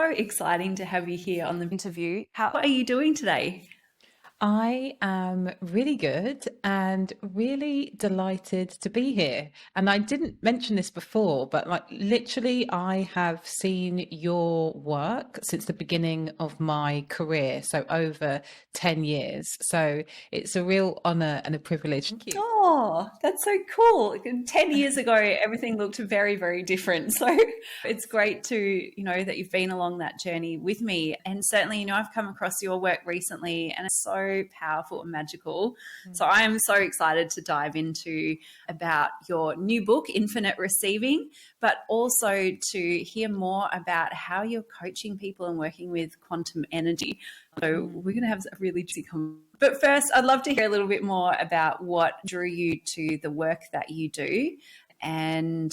so exciting to have you here on the interview. How are you doing today? I am really good and really delighted to be here. And I didn't mention this before, but like literally, I have seen your work since the beginning of my career, so over 10 years. So it's a real honor and a privilege. Thank you. Oh, that's so cool. 10 years ago, everything looked very, very different. So it's great to, that you've been along that journey with me. And certainly, I've come across your work recently and it's so powerful and magical. So I am so excited to dive into about your new book, Infinite Receiving, but also to hear more about how you're coaching people and working with quantum energy. So we're going to have a really juicy conversation. But first, I'd love to hear a little bit more about what drew you to the work that you do, and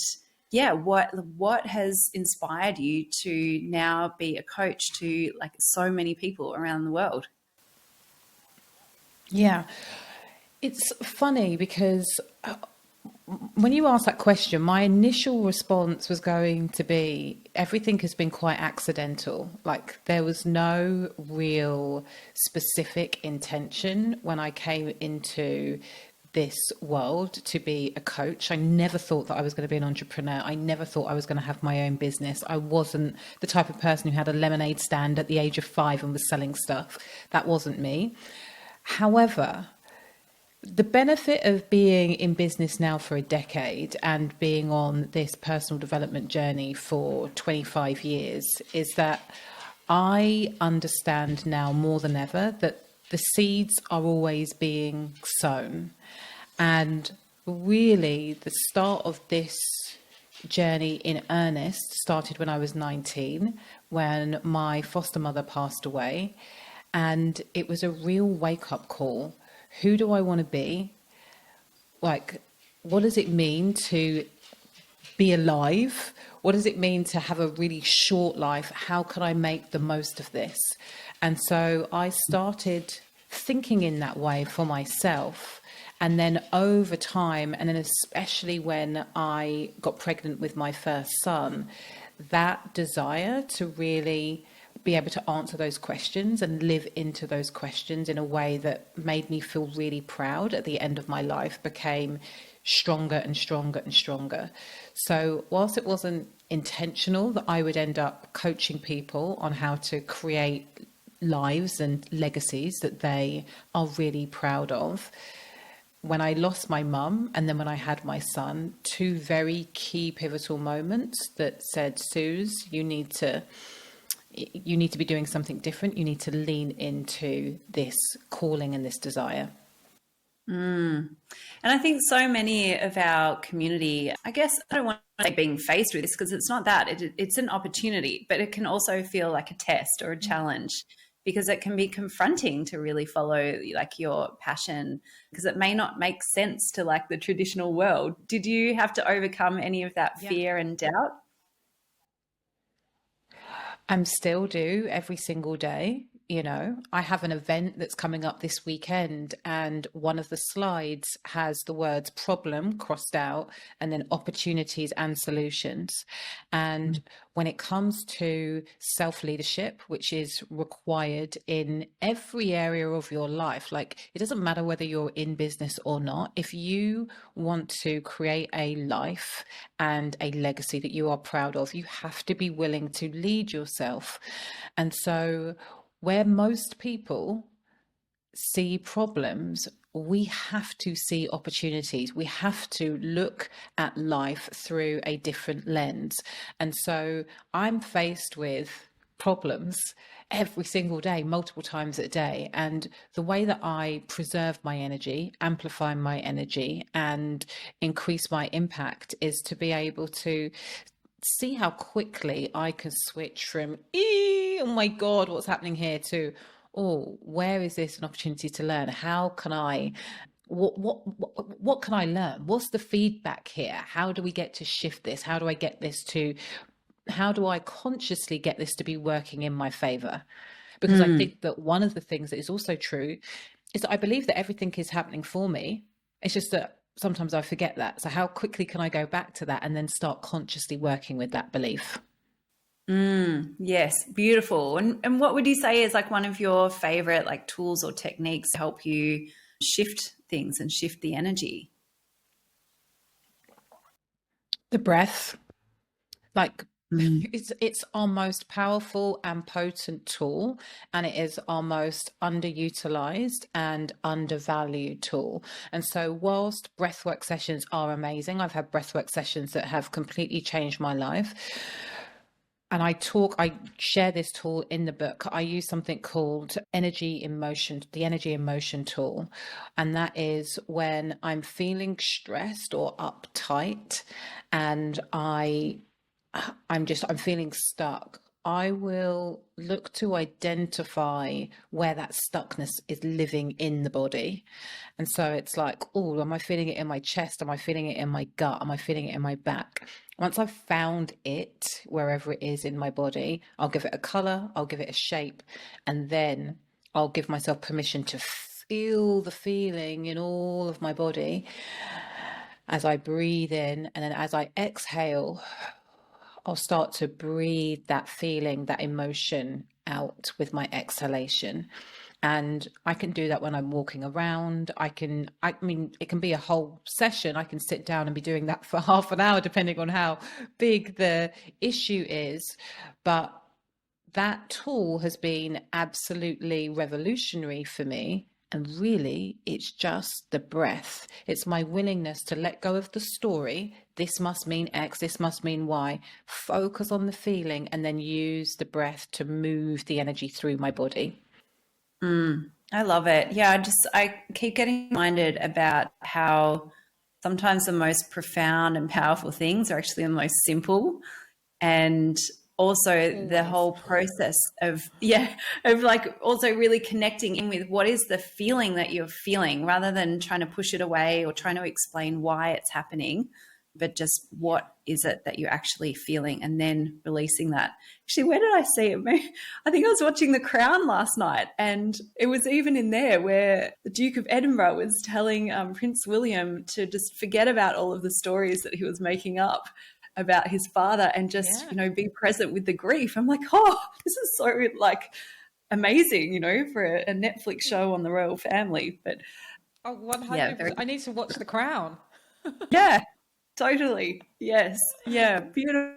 yeah, what has inspired you to now be a coach to like so many people around the world. Yeah, it's funny because when you ask that question, my initial response was going to be everything has been quite accidental. Like there was no real specific intention when I came into this world to be a coach. I never thought that I was going to be an entrepreneur. I never thought I was going to have my own business. I wasn't the type of person who had a lemonade stand at the age of 5 and was selling stuff. That wasn't me. However, the benefit of being in business now for a decade and being on this personal development journey for 25 years is that I understand now more than ever that the seeds are always being sown. And really, the start of this journey in earnest started when I was 19, when my foster mother passed away. And it was a real wake up call. Who do I want to be? Like, what does it mean to be alive? What does it mean to have a really short life? How can I make the most of this? And so I started thinking in that way for myself. And then over time, and then especially when I got pregnant with my first son, that desire to really be able to answer those questions and live into those questions in a way that made me feel really proud at the end of my life became stronger and stronger and stronger. So whilst it wasn't intentional that I would end up coaching people on how to create lives and legacies that they are really proud of, when I lost my mum and then when I had my son, two very key pivotal moments that said, Suze, you need to be doing something different. You need to lean into this calling and this desire. And I think so many of our community, I guess I don't want to say being faced with this because it's not that. It's an opportunity, but it can also feel like a test or a challenge because it can be confronting to really follow like your passion because it may not make sense to like the traditional world. Did you have to overcome any of that fear and doubt? I'm still do every single day. I have an event that's coming up this weekend, and one of the slides has the words problem crossed out and then opportunities and solutions. And when it comes to self-leadership, which is required in every area of your life, like it doesn't matter whether you're in business or not, if you want to create a life and a legacy that you are proud of, you have to be willing to lead yourself. And so where most people see problems, we have to see opportunities. We have to look at life through a different lens. And so I'm faced with problems every single day, multiple times a day. And the way that I preserve my energy, amplify my energy, and increase my impact is to be able to see how quickly I can switch from, oh my God, what's happening here to, oh, where is this an opportunity to learn? How can I, what can I learn? What's the feedback here? How do we get to shift this? How do I consciously get this to be working in my favor? Because I think that one of the things that is also true is that I believe that everything is happening for me. It's just that sometimes I forget that. So how quickly can I go back to that and then start consciously working with that belief? Yes, beautiful. And what would you say is like one of your favorite like tools or techniques to help you shift things and shift the energy? The breath, like Mm. it's our most powerful and potent tool, and it is our most underutilized and undervalued tool. And so whilst breathwork sessions are amazing, I've had breathwork sessions that have completely changed my life. And I share this tool in the book. I use something called the energy emotion tool. And that is when I'm feeling stressed or uptight and I'm feeling stuck. I will look to identify where that stuckness is living in the body. And so it's like, oh, am I feeling it in my chest? Am I feeling it in my gut? Am I feeling it in my back? Once I've found it, wherever it is in my body, I'll give it a color, I'll give it a shape, and then I'll give myself permission to feel the feeling in all of my body as I breathe in. And then as I exhale, I'll start to breathe that feeling, that emotion out with my exhalation. And I can do that when I'm walking around. I mean, it can be a whole session. I can sit down and be doing that for half an hour, depending on how big the issue is. But that tool has been absolutely revolutionary for me. And really, it's just the breath. It's my willingness to let go of the story. This must mean X, this must mean Y. Focus on the feeling and then use the breath to move the energy through my body. I love it. Yeah, I keep getting reminded about how sometimes the most profound and powerful things are actually the most simple. And also the Always. whole process of, yeah, of like also really connecting in with what is the feeling that you're feeling rather than trying to push it away or trying to explain why it's happening, but just what is it that you're actually feeling and then releasing that. Actually, where did I see it? I think I was watching The Crown last night, and it was even in there where the Duke of Edinburgh was telling Prince William to just forget about all of the stories that he was making up about his father and just, Yeah. be present with the grief. I'm like, oh, this is so like amazing, for a Netflix show on the royal family. But Oh, yeah, 100%. very, I need to watch The Crown. yeah, totally. Yes. Yeah. Beautiful.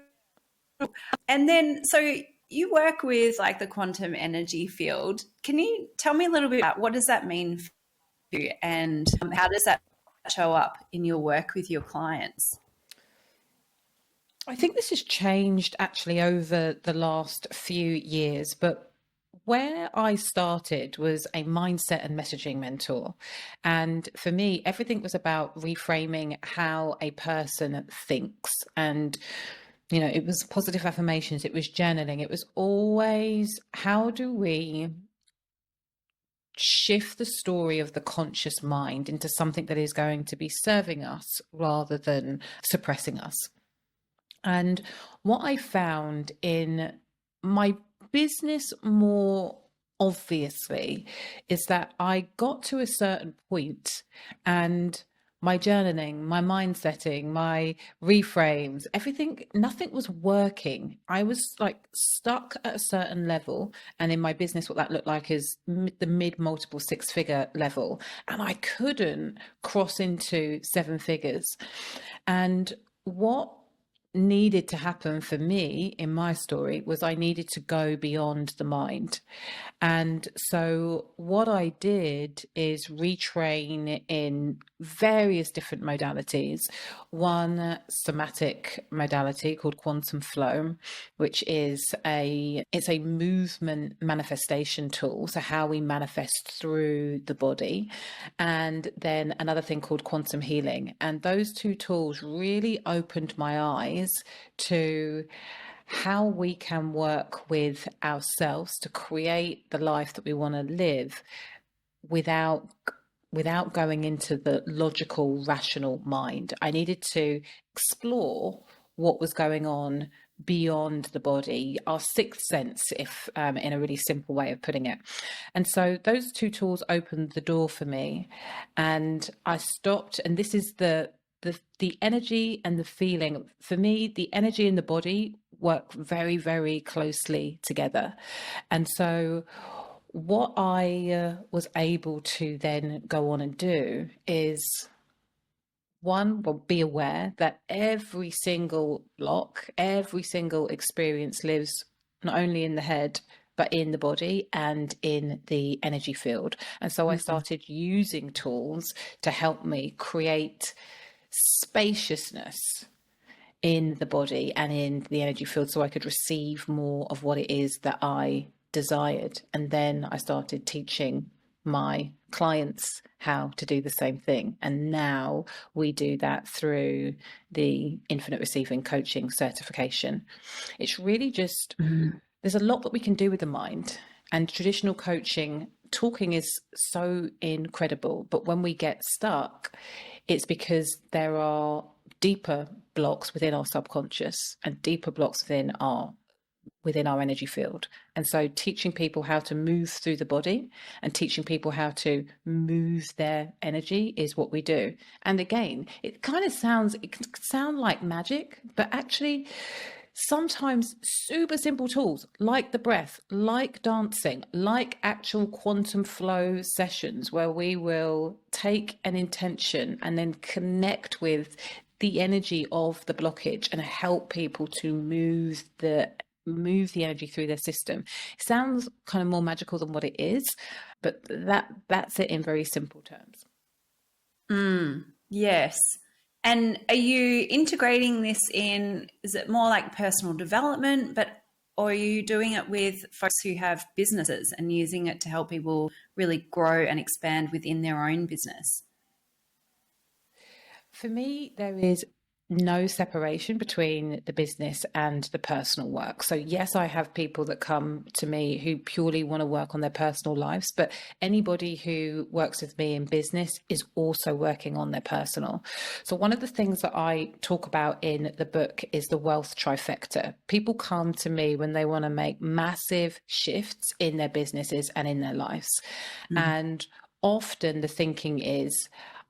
And then, so you work with like the quantum energy field. Can you tell me a little bit about what does that mean for you and how does that show up in your work with your clients? I think this has changed actually over the last few years, but where I started was a mindset and messaging mentor. And for me, everything was about reframing how a person thinks. And, it was positive affirmations, it was journaling, it was always how do we shift the story of the conscious mind into something that is going to be serving us rather than suppressing us. And what I found in my business more obviously is that I got to a certain point and my journaling, my mind setting, my reframes, everything, nothing was working. I was like stuck at a certain level. And in my business, what that looked like is the mid multiple six figure level. And I couldn't cross into seven figures. And what needed to happen for me in my story was I needed to go beyond the mind. And so what I did is retrain in various different modalities. One somatic modality called quantum flow, which is it's a movement manifestation tool. So how we manifest through the body. And then another thing called quantum healing. And those two tools really opened my eyes to how we can work with ourselves to create the life that we want to live without going into the logical, rational mind. I needed to explore what was going on beyond the body, our sixth sense, if in a really simple way of putting it. And so those two tools opened the door for me, and I stopped. And this is the the energy and the feeling. For me, the energy and the body work very, very closely together. And so what I was able to then go on and do is, one, well, be aware that every single block, every single experience lives not only in the head, but in the body and in the energy field. And so I started using tools to help me create spaciousness in the body and in the energy field so I could receive more of what it is that I desired. And then I started teaching my clients how to do the same thing. And now we do that through the Infinite Receiving Coaching certification. It's really just, there's a lot that we can do with the mind. And traditional coaching, talking is so incredible. But when we get stuck, it's because there are deeper blocks within our subconscious and deeper blocks within our energy field. And so teaching people how to move through the body and teaching people how to move their energy is what we do. And again, it can sound like magic, but actually sometimes super simple tools like the breath, like dancing, like actual quantum flow sessions where we will take an intention and then connect with the energy of the blockage and help people to move the energy through their system. It sounds kind of more magical than what it is, but that's it in very simple terms. Yes. And are you integrating this in, is it more like personal development, or are you doing it with folks who have businesses and using it to help people really grow and expand within their own business? For me, there is no separation between the business and the personal work. So yes, I have people that come to me who purely want to work on their personal lives, but anybody who works with me in business is also working on their personal. So one of the things that I talk about in the book is the wealth trifecta. People come to me when they want to make massive shifts in their businesses and in their lives. And often the thinking is,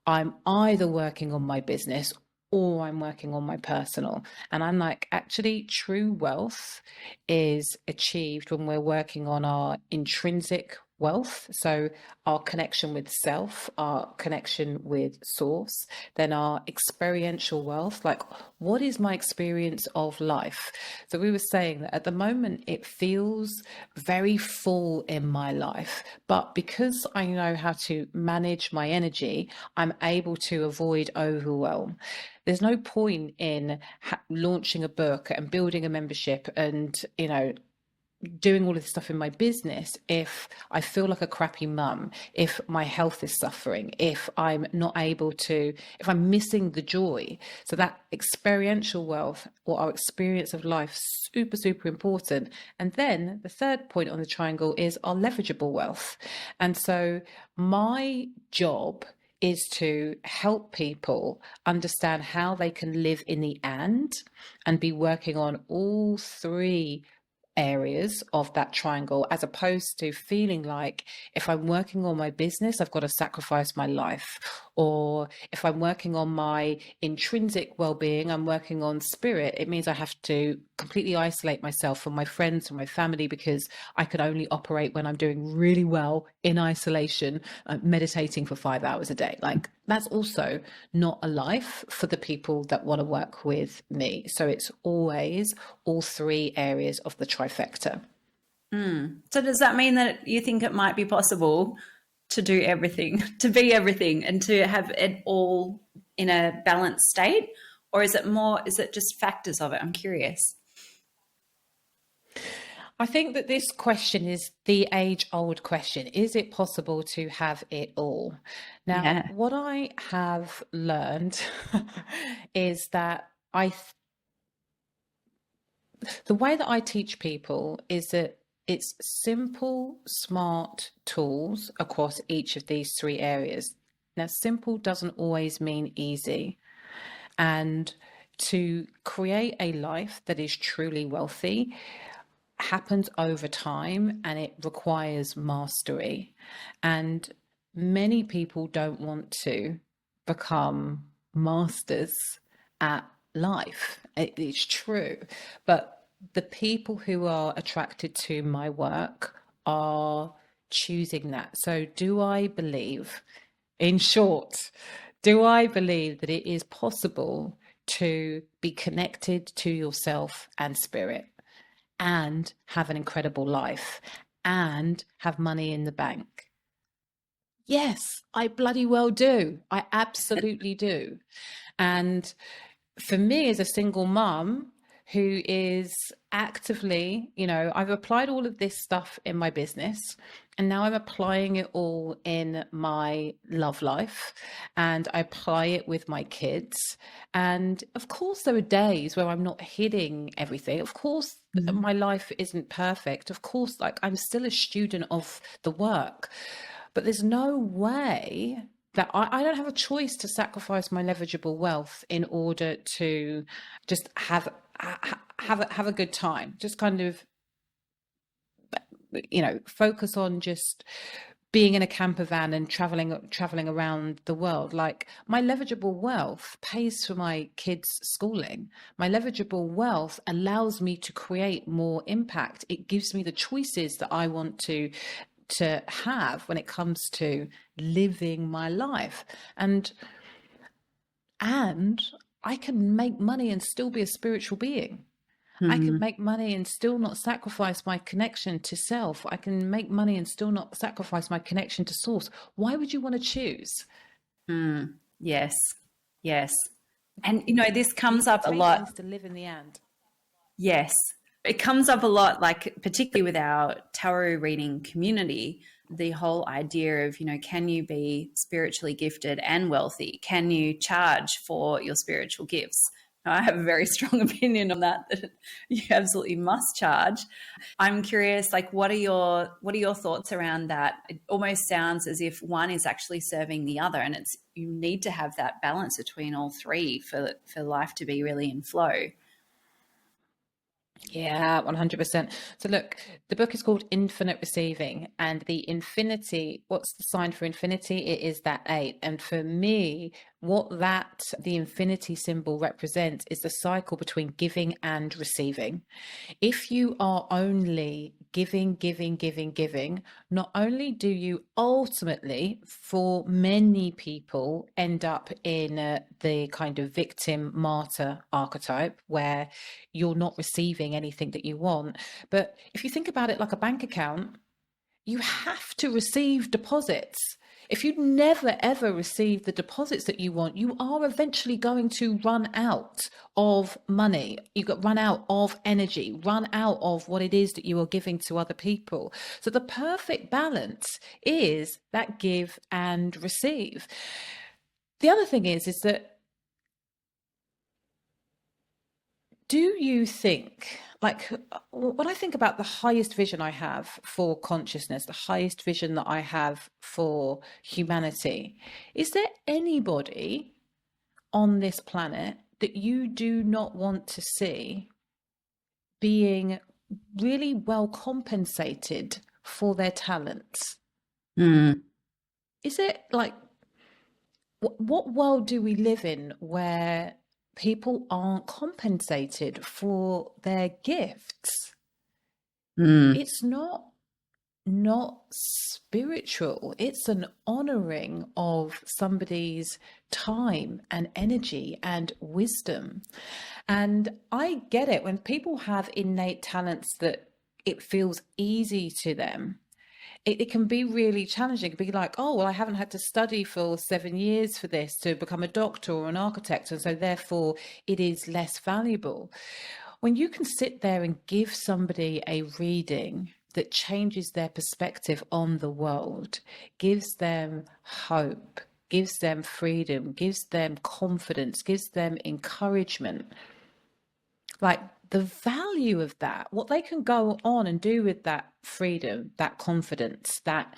I'm either working on my business or I'm working on my personal. And I'm like, actually, true wealth is achieved when we're working on our intrinsic wealth. So our connection with self, our connection with source, then our experiential wealth, like what is my experience of life? So we were saying that at the moment it feels very full in my life, but because I know how to manage my energy, I'm able to avoid overwhelm. There's no point in launching a book and building a membership and, doing all of this stuff in my business if I feel like a crappy mum, if my health is suffering, if I'm not able to, if I'm missing the joy. So that experiential wealth or our experience of life, super, super important. And then the third point on the triangle is our leverageable wealth. And so my job is to help people understand how they can live in the and be working on all three areas of that triangle, as opposed to feeling like if I'm working on my business, I've got to sacrifice my life, or if I'm working on my intrinsic well-being, I'm working on spirit, it means I have to completely isolate myself from my friends and my family because I can only operate when I'm doing really well in isolation, meditating for 5 hours a day. Like that's also not a life for the people that want to work with me. So it's always all three areas of the trifecta. So does that mean that you think it might be possible to do everything, to be everything, and to have it all in a balanced state? Or is it just factors of it? I'm curious. I think that this question is the age-old question. Is it possible to have it all? Now, what I have learned is that the way that I teach people is that it's simple, smart tools across each of these three areas. Now, simple doesn't always mean easy. And to create a life that is truly wealthy happens over time and it requires mastery. And many people don't want to become masters at life. It's true. But the people who are attracted to my work are choosing that. So do I believe, in short, do I believe that it is possible to be connected to yourself and spirit and have an incredible life and have money in the bank? Yes, I bloody well do. I absolutely do. And for me, as a single mum who is actively, I've applied all of this stuff in my business, and now I'm applying it all in my love life, and I apply it with my kids. And of course, there are days where I'm not hitting everything. Of course, my life isn't perfect. Of course, like, I'm still a student of the work, but there's no way that I don't have a choice to sacrifice my leverageable wealth in order to just have a good time. Just kind of, focus on just being in a camper van and traveling around the world. Like, my leverageable wealth pays for my kids' schooling. My leverageable wealth allows me to create more impact. It gives me the choices that I want to have when it comes to living my life. And I can make money and still be a spiritual being. I can make money and still not sacrifice my connection to self. I can make money and still not sacrifice my connection to source. Why would you want to choose? Yes. And, this comes up a Take lot. things to live in the end. Yes. It comes up a lot, like particularly with our tarot reading community, the whole idea of, can you be spiritually gifted and wealthy? Can you charge for your spiritual gifts? I have a very strong opinion on that you absolutely must charge. I'm curious, like, what are your thoughts around that? It almost sounds as if one is actually serving the other, and you need to have that balance between all three for life to be really in flow. Yeah, 100%. So look, the book is called Infinite Receiving, and the infinity, what's the sign for infinity? It is that 8. And for me, what the infinity symbol represents is the cycle between giving and receiving. If you are only giving, not only do you ultimately, for many people, end up in the kind of victim martyr archetype where you're not receiving anything that you want. But if you think about it like a bank account, you have to receive deposits. If you never ever receive the deposits that you want, you are eventually going to run out of money. Run out of energy, run out of what it is that you are giving to other people. So the perfect balance is that give and receive. The other thing is that, do you think, like, when I think about the highest vision I have for consciousness, the highest vision that I have for humanity, is there anybody on this planet that you do not want to see being really well compensated for their talents? Is it like, what world do we live in where people aren't compensated for their gifts? It's not spiritual. It's an honoring of somebody's time and energy and wisdom. And I get it when people have innate talents that it feels easy to them. It can be really challenging. It can be like, oh, well, I haven't had to study for 7 years for this to become a doctor or an architect, and so therefore it is less valuable. When you can sit there and give somebody a reading that changes their perspective on the world, gives them hope, gives them freedom, gives them confidence, gives them encouragement, like, the value of that, what they can go on and do with that freedom, that confidence, that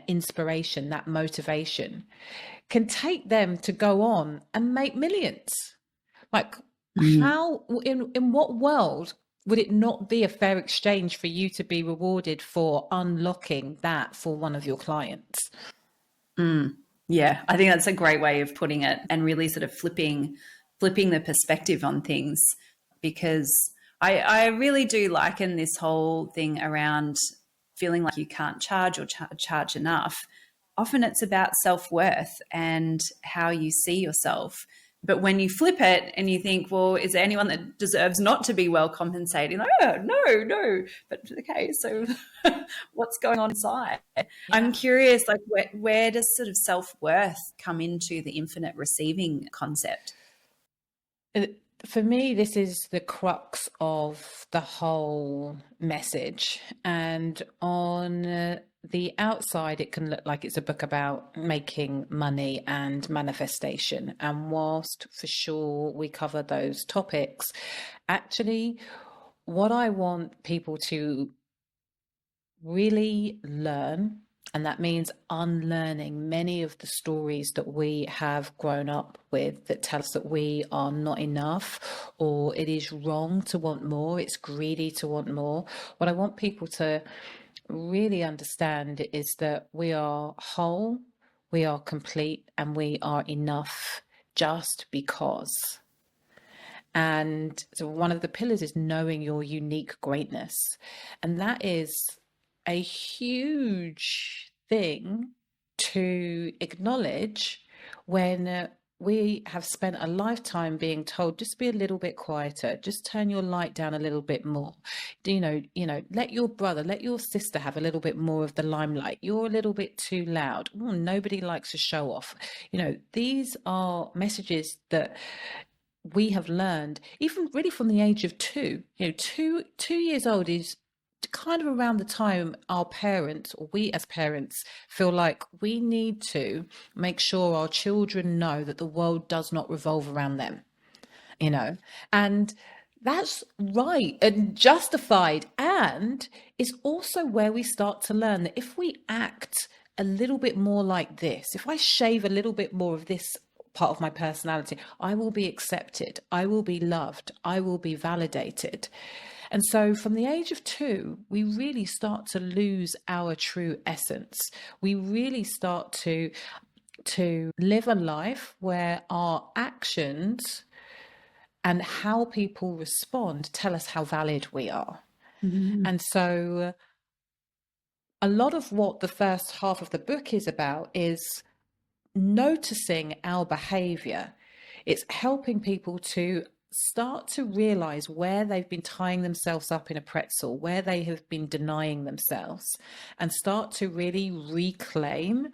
inspiration, that motivation, can take them to go on and make millions. Like, how, in what world would it not be a fair exchange for you to be rewarded for unlocking that for one of your clients? Yeah, I think that's a great way of putting it, and really sort of flipping the perspective on things, because I really do liken this whole thing around feeling like you can't charge or charge enough. Often it's about self-worth and how you see yourself. But when you flip it and you think, well, is there anyone that deserves not to be well compensated? Like, oh, no. But okay, so what's going on inside? Yeah. I'm curious, like, where does sort of self-worth come into the infinite receiving concept? For me, this is the crux of the whole message. And on the outside, it can look like it's a book about making money and manifestation. And whilst for sure we cover those topics, actually, what I want people to really learn, and that means unlearning many of the stories that we have grown up with that tell us that we are not enough, or it is wrong to want more, it's greedy to want more. What I want people to really understand is that we are whole, we are complete, and we are enough just because. And so one of the pillars is knowing your unique greatness. And that is a huge thing to acknowledge when we have spent a lifetime being told, just be a little bit quieter, just turn your light down a little bit more. Let your brother, let your sister have a little bit more of the limelight. You're a little bit too loud. Nobody likes to show off. These are messages that we have learned, even really from the age of 2. 2 years old is kind of around the time our parents, or we as parents, feel like we need to make sure our children know that the world does not revolve around them, and that's right and justified. And it's also where we start to learn that if we act a little bit more like this, if I shave a little bit more of this part of my personality, I will be accepted, I will be loved, I will be validated. And so from the age of 2, we really start to lose our true essence. We really start to live a life where our actions and how people respond tell us how valid we are. Mm-hmm. And so a lot of what the first half of the book is about is noticing our behavior. It's helping people to start to realize where they've been tying themselves up in a pretzel, where they have been denying themselves, and start to really reclaim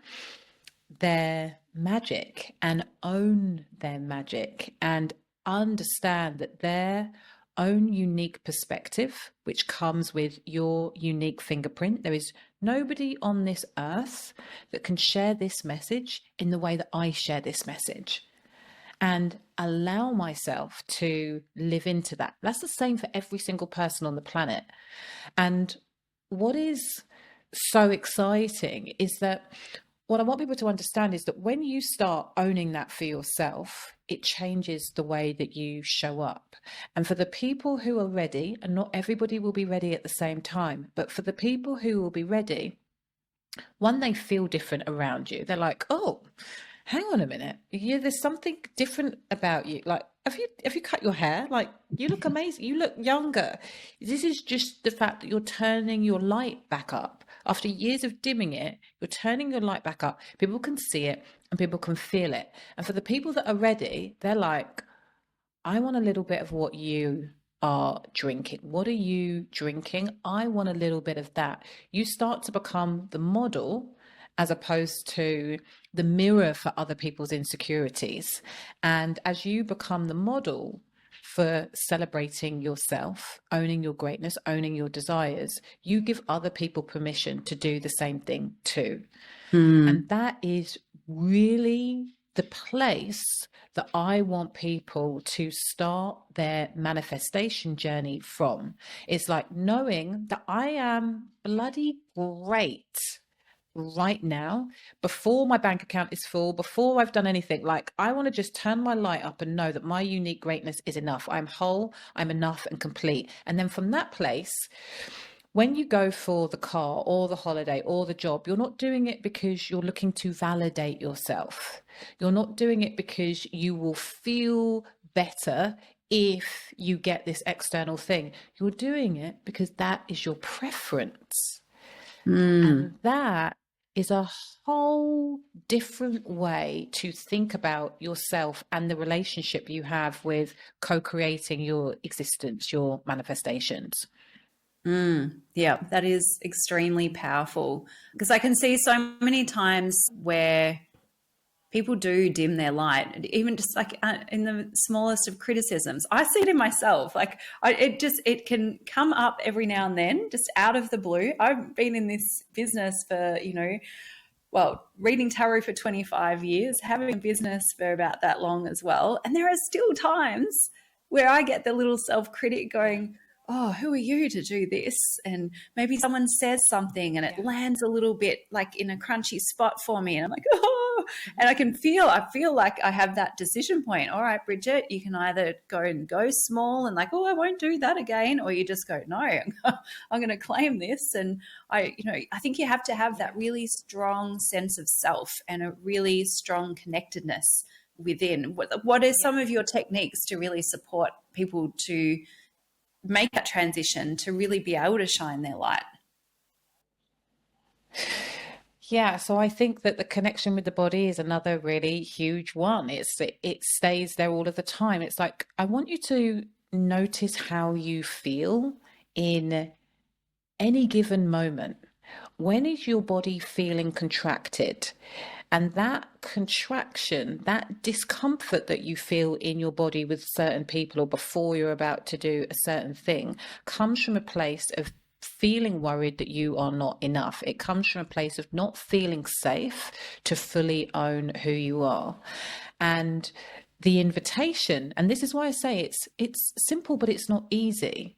their magic and own their magic and understand that their own unique perspective, which comes with your unique fingerprint. There is nobody on this earth that can share this message in the way that I share this message, and allow myself to live into that. That's the same for every single person on the planet. And what is so exciting is that what I want people to understand is that when you start owning that for yourself, it changes the way that you show up. And for the people who are ready, and not everybody will be ready at the same time, but for the people who will be ready, one, they feel different around you. They're like, oh, hang on a minute. Yeah, there's something different about you. Like, have you cut your hair? Like, you look amazing. You look younger. This is just the fact that you're turning your light back up. After years of dimming it, you're turning your light back up. People can see it and people can feel it. And for the people that are ready, they're like, I want a little bit of what you are drinking. What are you drinking? I want a little bit of that. You start to become the model as opposed to the mirror for other people's insecurities. And as you become the model for celebrating yourself, owning your greatness, owning your desires, you give other people permission to do the same thing too. And that is really the place that I want people to start their manifestation journey from. It's like knowing that I am bloody great right now, before my bank account is full, before I've done anything. Like, I want to just turn my light up and know that my unique greatness is enough. I'm whole, I'm enough and complete. And then from that place, when you go for the car or the holiday or the job, you're not doing it because you're looking to validate yourself. You're not doing it because you will feel better if you get this external thing. You're doing it because that is your preference. And that is a whole different way to think about yourself and the relationship you have with co-creating your existence, your manifestations. Yeah, that is extremely powerful, because I can see so many times where people do dim their light, even just like in the smallest of criticisms. I see it in myself. Like it can come up every now and then, just out of the blue. I've been in this business for, well, reading tarot for 25 years, having a business for about that long as well. And there are still times where I get the little self-critic going, oh, who are you to do this? And maybe someone says something and it lands a little bit like in a crunchy spot for me. And I'm like, oh, and I feel like I have that decision point. All right, Bridget, you can either go small and like, oh, I won't do that again. Or you just go, no, I'm going to claim this. And I think you have to have that really strong sense of self and a really strong connectedness within. What are some of your techniques to really support people to make that transition, to really be able to shine their light? Yeah, so I think that the connection with the body is another really huge one. It stays there all of the time. It's like, I want you to notice how you feel in any given moment. When is your body feeling contracted? And that contraction, that discomfort that you feel in your body with certain people or before you're about to do a certain thing comes from a place of feeling worried that you are not enough. It comes from a place of not feeling safe to fully own who you are. And the invitation, and this is why I say it's simple, but it's not easy.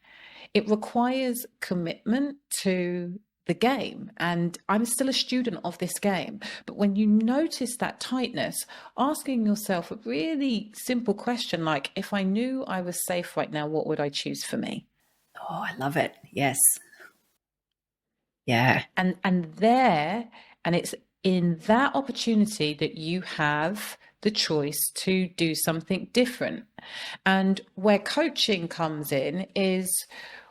It requires commitment to the game, and I'm still a student of this game. But when you notice that tightness, asking yourself a really simple question like, if I knew I was safe right now, what would I choose for me? Oh, I love it. Yes. Yeah. And it's in that opportunity that you have the choice to do something different. And where coaching comes in is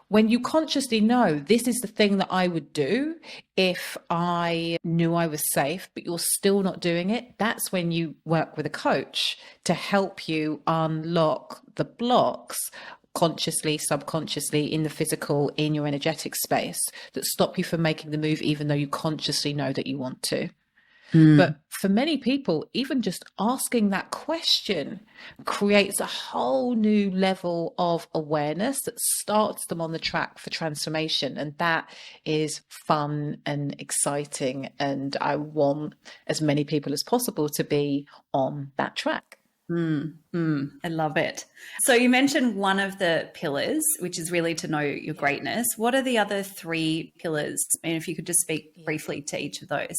when you consciously know this is the thing that I would do if I knew I was safe, but you're still not doing it. That's when you work with a coach to help you unlock the blocks consciously, subconsciously, in the physical, in your energetic space that stop you from making the move, even though you consciously know that you want to. But for many people, even just asking that question creates a whole new level of awareness that starts them on the track for transformation. And that is fun and exciting. And I want as many people as possible to be on that track. I love it. So you mentioned one of the pillars, which is really to know your greatness. What are the other three pillars? And if you could just speak briefly to each of those.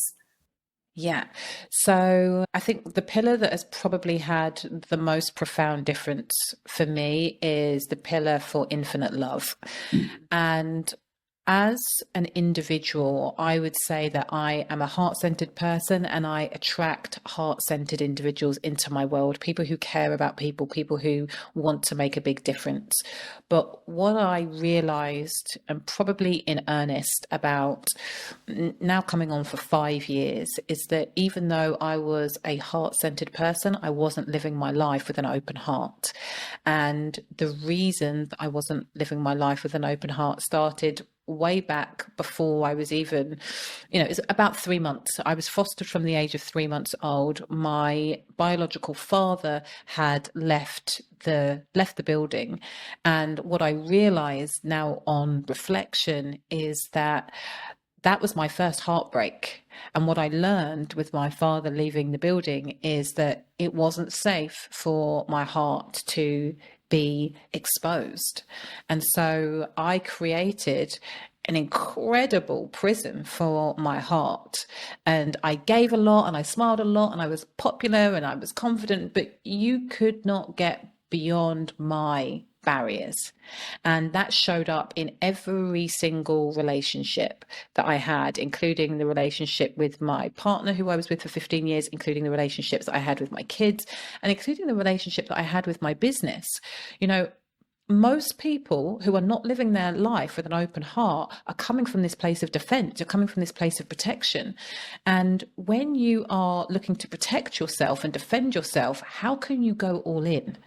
Yeah. So I think the pillar that has probably had the most profound difference for me is the pillar for infinite love. And as an individual, I would say that I am a heart-centered person and I attract heart-centered individuals into my world, people who care about people, people who want to make a big difference. But what I realized, and probably in earnest about now coming on for 5 years, is that even though I was a heart-centered person, I wasn't living my life with an open heart. And the reason that I wasn't living my life with an open heart started way back before I was even, it was about 3 months. I was fostered from the age of 3 months old. My biological father had left the building. And what I realized now on reflection is that that was my first heartbreak. And what I learned with my father leaving the building is that it wasn't safe for my heart to be exposed. And so I created an incredible prison for my heart. And I gave a lot and I smiled a lot and I was popular and I was confident, but you could not get beyond my barriers. And that showed up in every single relationship that I had, including the relationship with my partner who I was with for 15 years, including the relationships that I had with my kids, and including the relationship that I had with my business. You know, most people who are not living their life with an open heart are coming from this place of defense. You're coming from this place of protection. And when you are looking to protect yourself and defend yourself, how can you go all in?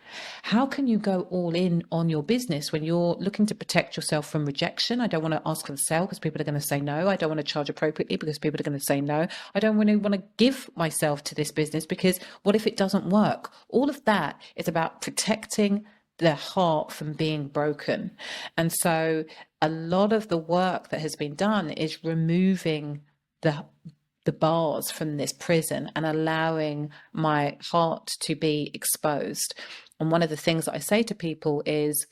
How can you go all in on your business when you're looking to protect yourself from rejection? I don't want to ask for the sale because people are going to say no. I don't want to charge appropriately because people are going to say no. I don't really want to give myself to this business because what if it doesn't work? All of that is about protecting their heart from being broken. And so a lot of the work that has been done is removing the bars from this prison and allowing my heart to be exposed. And one of the things that I say to people is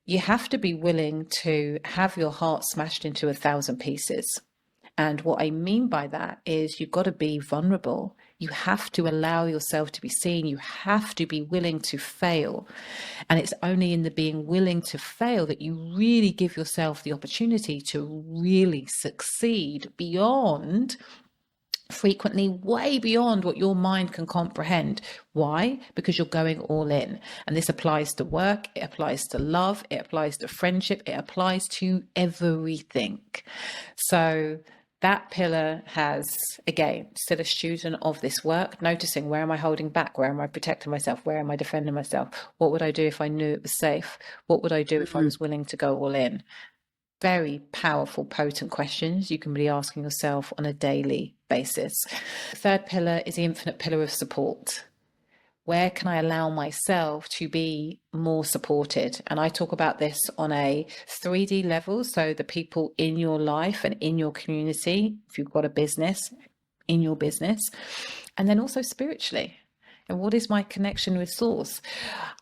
you have to be willing to have your heart smashed into 1,000 pieces. And what I mean by that is you've got to be vulnerable. You have to allow yourself to be seen. You have to be willing to fail. And it's only in the being willing to fail that you really give yourself the opportunity to really succeed beyond, frequently way beyond what your mind can comprehend. Why? Because you're going all in. And this applies to work, it applies to love, it applies to friendship, it applies to everything. So that pillar has, again, still a student of this work, noticing where am I holding back? Where am I protecting myself? Where am I defending myself? What would I do if I knew it was safe? What would I do if I was willing to go all in? Very powerful, potent questions you can be asking yourself on a daily basis. The third pillar is the infinite pillar of support. Where can I allow myself to be more supported? And I talk about this on a 3D level. So the people in your life and in your community, if you've got a business, in your business, and then also spiritually. And what is my connection with Source?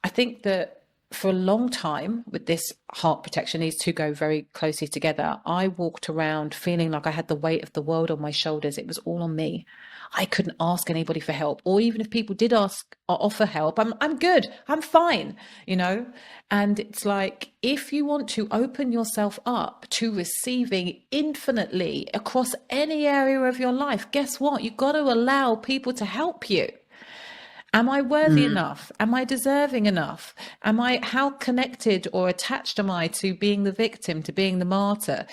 I think that for a long time with this heart protection, these two go very closely together. I walked around feeling like I had the weight of the world on my shoulders. It was all on me. I couldn't ask anybody for help, or even if people did ask or offer help, I'm good, I'm fine, you know. And it's like, if you want to open yourself up to receiving infinitely across any area of your life, guess what? You've got to allow people to help you. Am I worthy enough? Am I deserving enough? How connected or attached am I to being the victim, to being the martyr?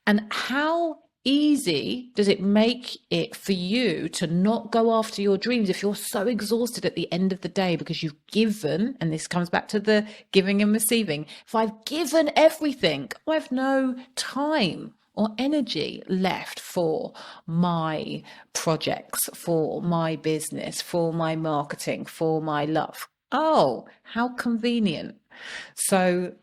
And how easy does it make it for you to not go after your dreams if you're so exhausted at the end of the day because you've given, and this comes back to the giving and receiving, if I've given everything, I have no time or energy left for my projects, for my business, for my marketing, for my love. Oh, how convenient. So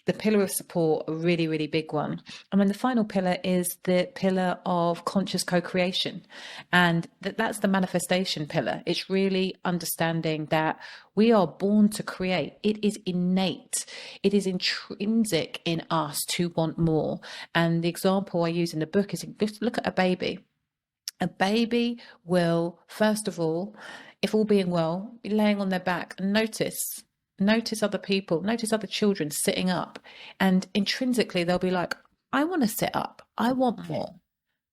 the pillar of support, a really, really big one. And then the final pillar is the pillar of conscious co-creation. And that's the manifestation pillar. It's really understanding that we are born to create. It is innate. It is intrinsic in us to want more. And the example I use in the book is, just look at a baby. A baby will, first of all, if all being well, be laying on their back and notice other people, notice other children sitting up, and intrinsically they'll be like, I want to sit up, I want more.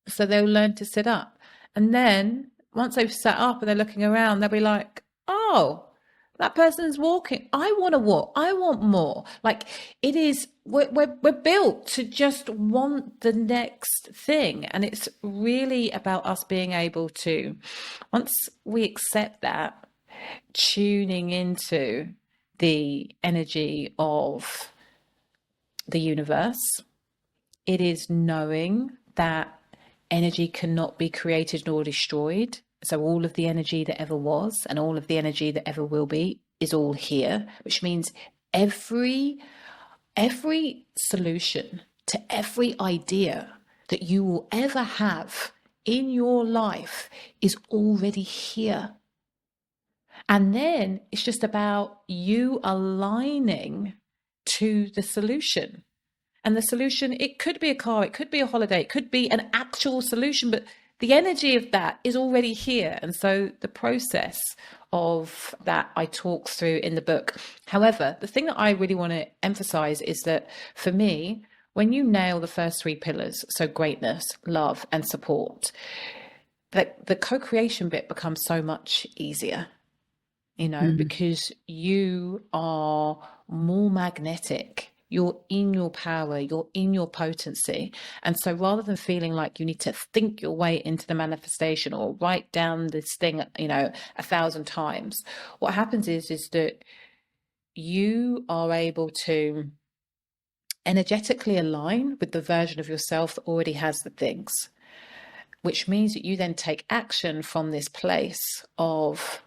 So they'll learn to sit up. And then once they've sat up and they're looking around, they'll be like, oh, that person's walking, I want to walk, I want more. Like, it is, we're built to just want the next thing. And it's really about us being able to, once we accept that, tuning into the energy of the universe. It is knowing that energy cannot be created nor destroyed. So all of the energy that ever was and all of the energy that ever will be is all here, which means every solution to every idea that you will ever have in your life is already here. And then it's just about you aligning to the solution. And the solution, it could be a car, it could be a holiday, it could be an actual solution, but the energy of that is already here. And so the process of that I talk through in the book. However, the thing that I really want to emphasize is that for me, when you nail the first three pillars, so greatness, love, and support, that the co-creation bit becomes so much easier, because you are more magnetic. You're in your power, you're in your potency. And so rather than feeling like you need to think your way into the manifestation or write down this thing, 1,000 times, what happens is that you are able to energetically align with the version of yourself that already has the things, which means that you then take action from this place of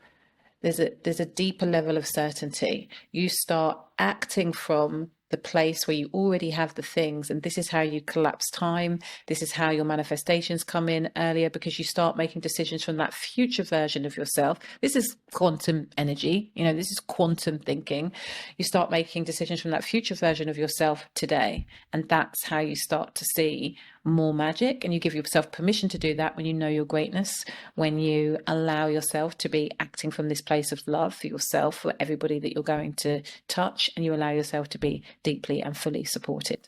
there's a deeper level of certainty. You start acting from the place where you already have the things, and this is how you collapse time. This is how your manifestations come in earlier, because you start making decisions from that future version of yourself. This is quantum energy, this is quantum thinking. You start making decisions from that future version of yourself today, and that's how you start to see more magic. And you give yourself permission to do that when you know your greatness, when you allow yourself to be acting from this place of love for yourself, for everybody that you're going to touch, and you allow yourself to be deeply and fully supported.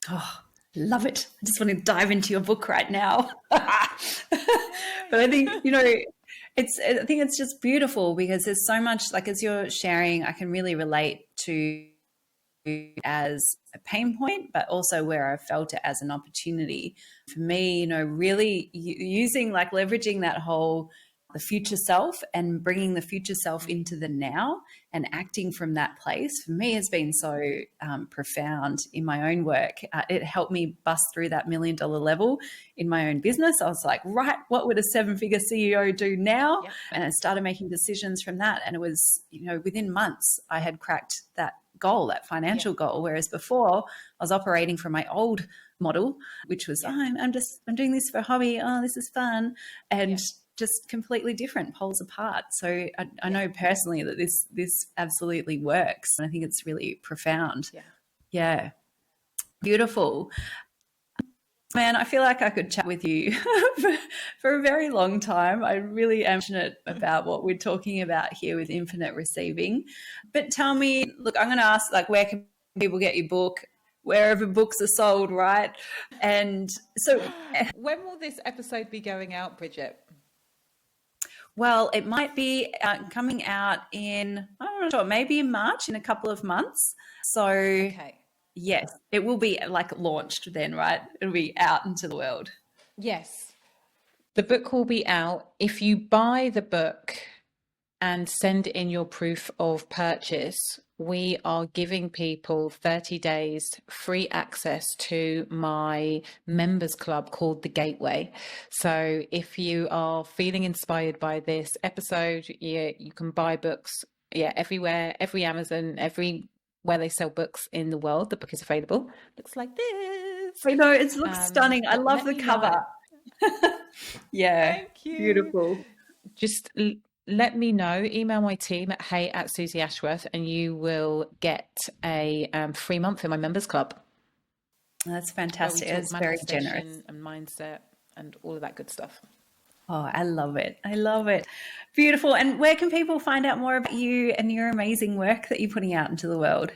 Oh, love it. I just want to dive into your book right now. But I think, I think it's just beautiful, because there's so much, like, as you're sharing, I can really relate to as a pain point, but also where I felt it as an opportunity for me, really using, like, leveraging that whole, the future self and bringing the future self into the now and acting from that place, for me, has been so profound in my own work. It helped me bust through that $1 million level in my own business. I was like, right, what would a 7-figure CEO do now? Yep. And I started making decisions from that. And it was, within months, I had cracked that goal, that financial goal. Whereas before I was operating from my old model, which was, I'm doing this for a hobby. Oh, this is fun. And just completely different, poles apart. So I know personally that this absolutely works. And I think it's really profound. Yeah. Beautiful. Man, I feel like I could chat with you for a very long time. I really am passionate about what we're talking about here with infinite receiving. But tell me, look, I'm going to ask, like, where can people get your book? Wherever books are sold, right? And so when will this episode be going out, Bridget? Well, it might be coming out in, I'm not sure, maybe in March, in a couple of months. So okay. Yes, it will be, like, launched then, right? It'll be out into the world. Yes. The book will be out. If you buy the book and send in your proof of purchase, we are giving people 30 days free access to my members club called The Gateway. So if you are feeling inspired by this episode, you can buy books everywhere, every Amazon, where they sell books in the world. The book is available. Looks like this. I know, it looks stunning. I love the cover. Yeah. Thank you. Beautiful. Just let me know. Email my team at hey@Suzy Ashworth, and you will get a free month in my members club. That's fantastic. It's very generous. And mindset and all of that good stuff. Oh, I love it. I love it. Beautiful. And where can people find out more about you and your amazing work that you're putting out into the world?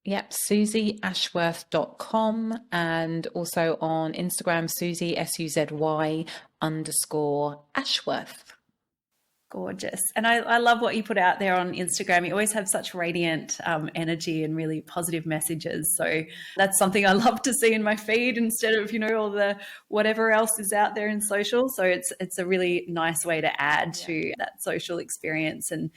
Yep, SuzyAshworth.com, and also on Instagram, Suzy, SUZY_Ashworth. Gorgeous. And I love what you put out there on Instagram. You always have such radiant energy and really positive messages. So that's something I love to see in my feed instead of, all the whatever else is out there in social. So it's a really nice way to add to that social experience and,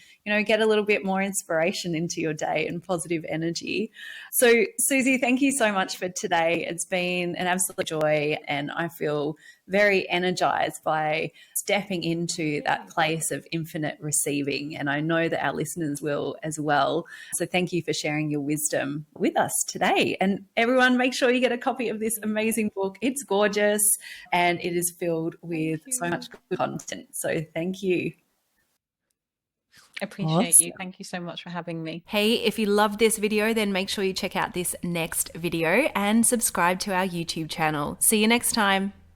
get a little bit more inspiration into your day and positive energy. So Suzy, thank you so much for today. It's been an absolute joy, and I feel very energized by stepping into that place of infinite receiving. And I know that our listeners will as well. So thank you for sharing your wisdom with us today. And everyone, make sure you get a copy of this amazing book. It's gorgeous and it is filled with so much good content. So thank you. Appreciate you. Thank you so much for having me. Hey, if you loved this video, then make sure you check out this next video and subscribe to our YouTube channel. See you next time.